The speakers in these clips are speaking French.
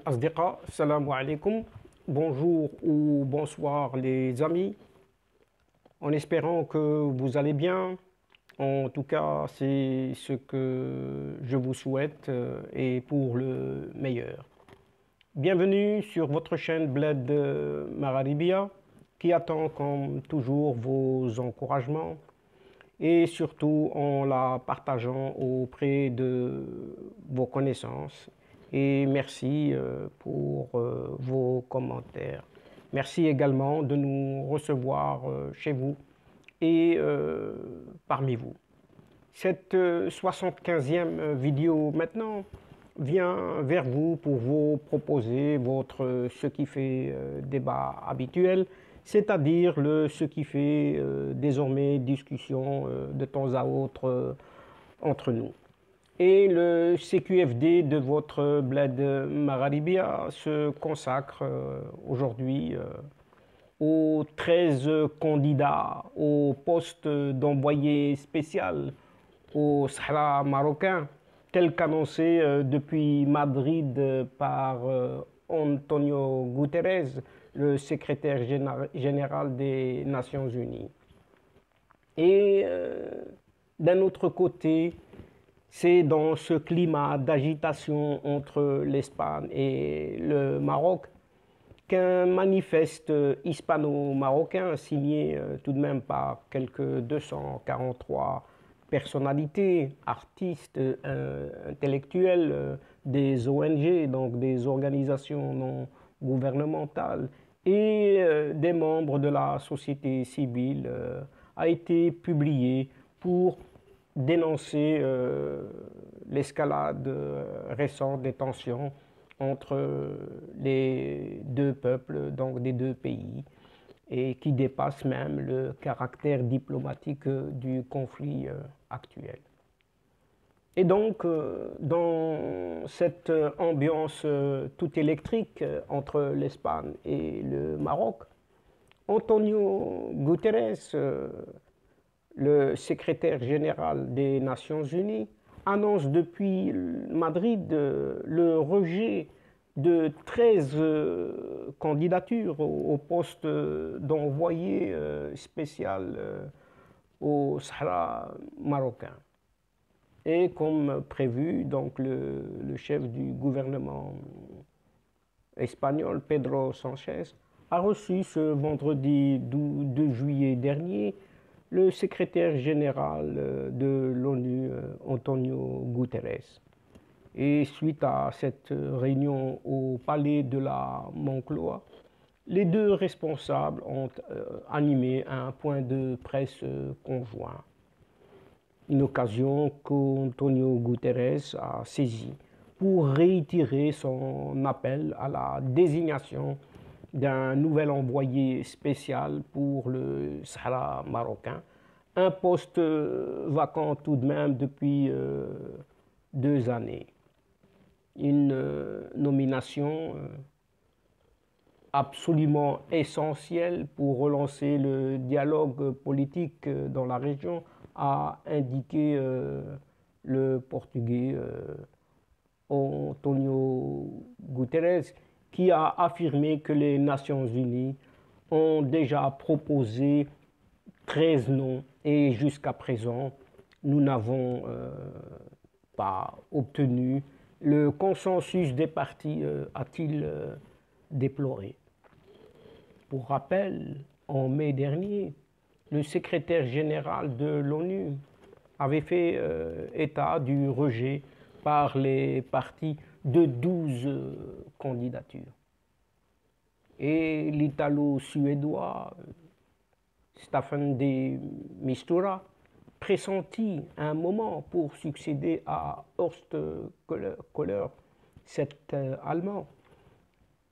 Asdiqa, salam alaikum, bonjour ou bonsoir les amis, en espérant que vous allez bien. En tout cas, c'est ce que je vous souhaite et pour le meilleur. Bienvenue sur votre chaîne Bled Magharibia qui attend comme toujours vos encouragements et surtout en la partageant auprès de vos connaissances. Et merci pour vos commentaires. Merci également de nous recevoir chez vous et parmi vous. Cette 75e vidéo maintenant vient vers vous pour vous proposer votre ce qui fait débat habituel, c'est-à-dire ce qui fait désormais discussion de temps à autre entre nous. Et le CQFD de votre Bled Magharibia se consacre aujourd'hui aux 13 candidats au poste d'envoyé spécial au Sahara marocain, tel qu'annoncé depuis Madrid par Antonio Guterres, le secrétaire général des Nations Unies. Et d'un autre côté, c'est dans ce climat d'agitation entre l'Espagne et le Maroc qu'un manifeste hispano-marocain signé tout de même par quelques 243 personnalités, artistes, intellectuels, des ONG, donc des organisations non gouvernementales, et des membres de la société civile, a été publié pour dénoncer l'escalade récente des tensions entre les deux peuples, donc des deux pays, et qui dépasse même le caractère diplomatique du conflit actuel. Et donc, dans cette ambiance toute électrique entre l'Espagne et le Maroc, Antonio Guterres, le secrétaire général des Nations Unies, annonce depuis Madrid le rejet de 13 candidatures au poste d'envoyé spécial au Sahara marocain. Et comme prévu, donc le chef du gouvernement espagnol, Pedro Sánchez, a reçu ce vendredi 2 juillet dernier le secrétaire général de l'ONU, Antonio Guterres. Et suite à cette réunion au palais de la Moncloa, les deux responsables ont animé un point de presse conjoint. Une occasion qu'Antonio Guterres a saisie pour réitérer son appel à la désignation d'un nouvel envoyé spécial pour le Sahara marocain, un poste vacant tout de même depuis 2 années. Une nomination absolument essentielle pour relancer le dialogue politique dans la région, a indiqué le Portugais Antonio Guterres, qui a affirmé que les Nations Unies ont déjà proposé 13 noms et jusqu'à présent, nous n'avons pas obtenu le consensus des partis, a-t-il déploré. Pour rappel, en mai dernier, le secrétaire général de l'ONU avait fait état du rejet par les partis de 12 candidatures. Et l'italo-suédois Staffan de Mistura pressentit un moment pour succéder à Horst Köhler, cet Allemand.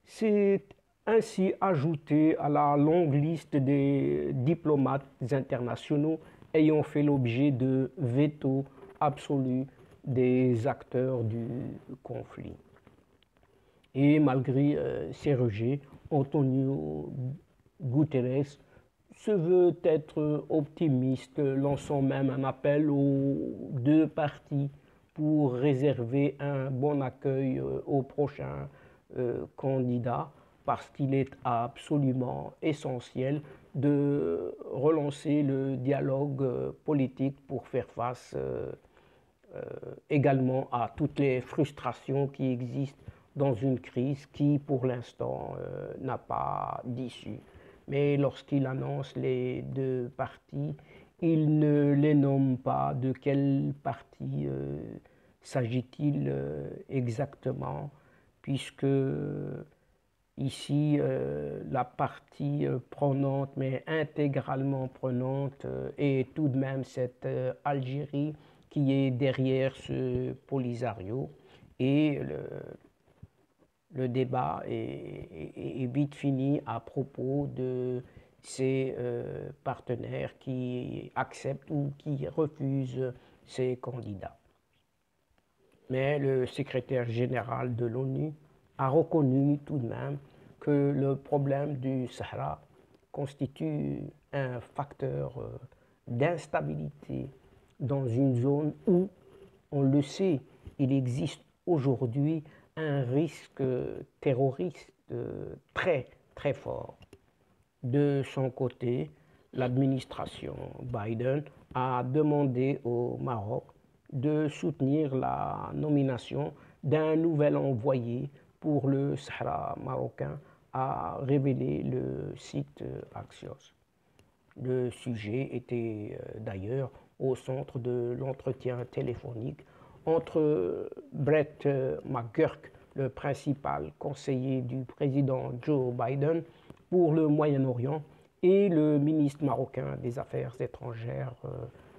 C'est ainsi ajouté à la longue liste des diplomates internationaux ayant fait l'objet de veto absolu des acteurs du conflit. Et malgré ces rejets, Antonio Guterres se veut être optimiste, lançant même un appel aux deux parties pour réserver un bon accueil au prochain candidat parce qu'il est absolument essentiel de relancer le dialogue politique pour faire face également à toutes les frustrations qui existent dans une crise qui, pour l'instant, n'a pas d'issue. Mais lorsqu'il annonce les deux partis, il ne les nomme pas. De quel parti s'agit-il exactement, puisque ici, la partie prenante, mais intégralement prenante, est tout de même cette Algérie qui est derrière ce Polisario. Et le débat est vite fini à propos de ces partenaires qui acceptent ou qui refusent ces candidats. Mais le secrétaire général de l'ONU a reconnu tout de même que le problème du Sahara constitue un facteur d'instabilité dans une zone où, on le sait, il existe aujourd'hui un risque terroriste très très fort. De son côté, l'administration Biden a demandé au Maroc de soutenir la nomination d'un nouvel envoyé pour le Sahara marocain, a révélé le site Axios. Le sujet était d'ailleurs au centre de l'entretien téléphonique entre Brett McGurk, le principal conseiller du président Joe Biden pour le Moyen-Orient, et le ministre marocain des Affaires étrangères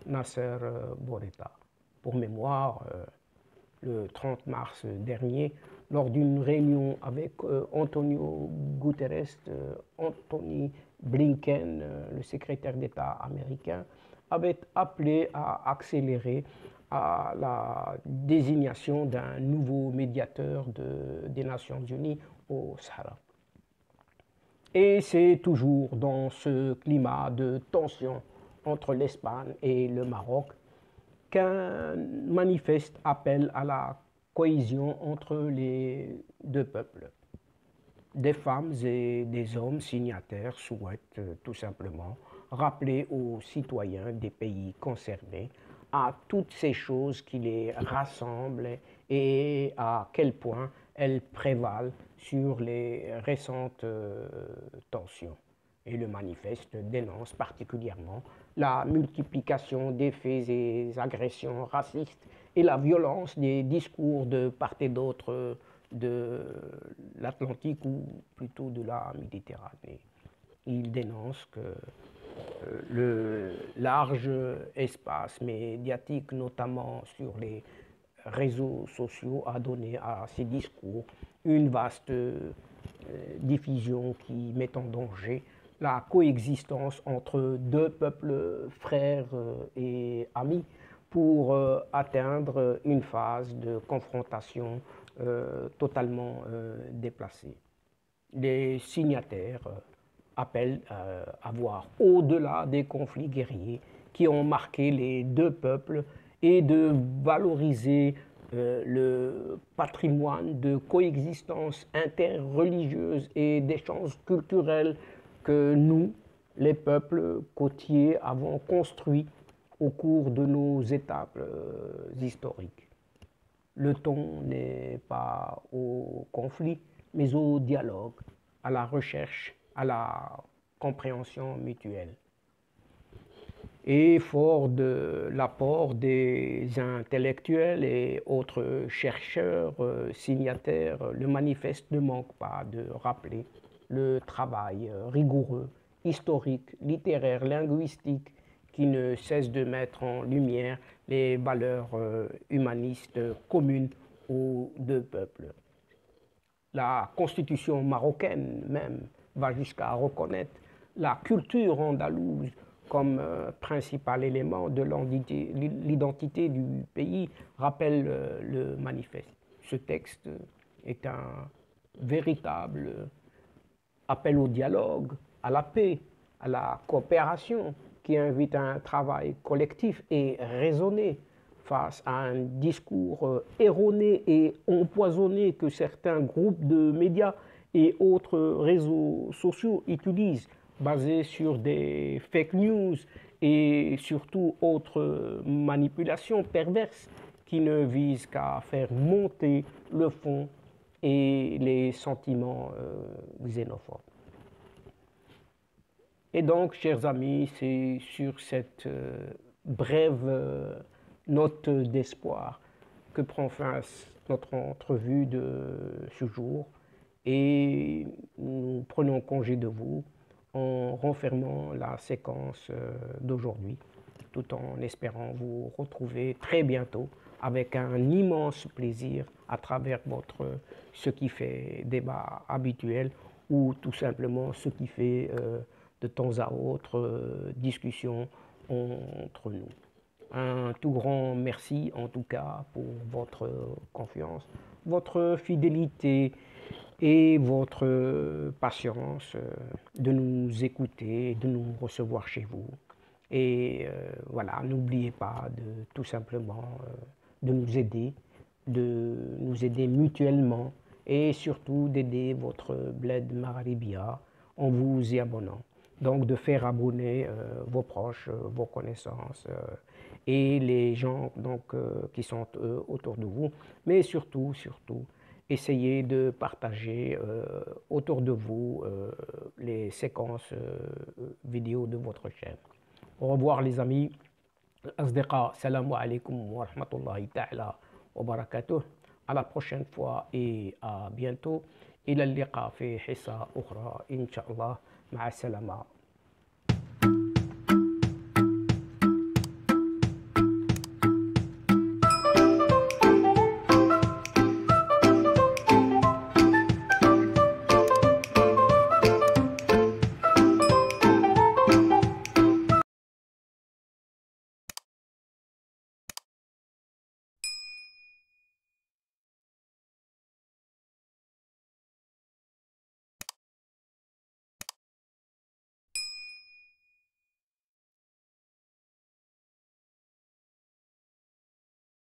Nasser Bourita. Pour mémoire, le 30 mars dernier, lors d'une réunion avec Antonio Guterres, Anthony Blinken, le secrétaire d'État américain, avait appelé à accélérer à la désignation d'un nouveau médiateur des Nations Unies au Sahara. Et c'est toujours dans ce climat de tension entre l'Espagne et le Maroc qu'un manifeste appelle à la cohésion entre les deux peuples. Des femmes et des hommes signataires souhaitent tout simplement rappeler aux citoyens des pays concernés à toutes ces choses qui les rassemblent et à quel point elles prévalent sur les récentes tensions. Et le manifeste dénonce particulièrement la multiplication des faits et agressions racistes et la violence des discours de part et d'autre de l'Atlantique ou plutôt de la Méditerranée. Il dénonce que le large espace médiatique, notamment sur les réseaux sociaux, a donné à ces discours une vaste diffusion qui met en danger la coexistence entre deux peuples frères et amis pour atteindre une phase de confrontation totalement déplacée. Les signataires appellent à voir au-delà des conflits guerriers qui ont marqué les deux peuples et de valoriser le patrimoine de coexistence interreligieuse et d'échanges culturels que nous, les peuples côtiers, avons construits au cours de nos étapes historiques. Le ton n'est pas au conflit, mais au dialogue, à la recherche, à la compréhension mutuelle. Et fort de l'apport des intellectuels et autres chercheurs signataires, le manifeste ne manque pas de rappeler le travail rigoureux, historique, littéraire, linguistique, qui ne cesse de mettre en lumière les valeurs humanistes communes aux deux peuples. La constitution marocaine même va jusqu'à reconnaître la culture andalouse comme principal élément de l'identité du pays, rappelle le manifeste. Ce texte est un véritable appel au dialogue, à la paix, à la coopération, qui invite à un travail collectif et raisonné face à un discours erroné et empoisonné que certains groupes de médias et autres réseaux sociaux utilisent, basés sur des fake news et surtout autres manipulations perverses qui ne visent qu'à faire monter le fond et les sentiments xénophobes. Et donc, chers amis, c'est sur cette brève note d'espoir que prend fin notre entrevue de ce jour et nous prenons congé de vous en renfermant la séquence d'aujourd'hui, tout en espérant vous retrouver très bientôt avec un immense plaisir à travers votre ce qui fait débat habituel ou tout simplement ce qui fait de temps à autre discussion entre nous. Un tout grand merci en tout cas pour votre confiance, votre fidélité et votre patience de nous écouter, de nous recevoir chez vous. Et voilà, n'oubliez pas de tout simplement de nous aider mutuellement et surtout d'aider votre Bled Magharibia en vous y abonnant. Donc de faire abonner vos proches, vos connaissances et les gens donc, qui sont autour de vous, mais surtout, essayez de partager autour de vous les séquences vidéo de votre chaîne. Au revoir les amis. أصدقاء السلام عليكم ورحمة الله تعالى وبركاته. À la prochaine fois et à bientôt. إلى اللقاء في حصة أخرى إن شاء الله. مع السلامة.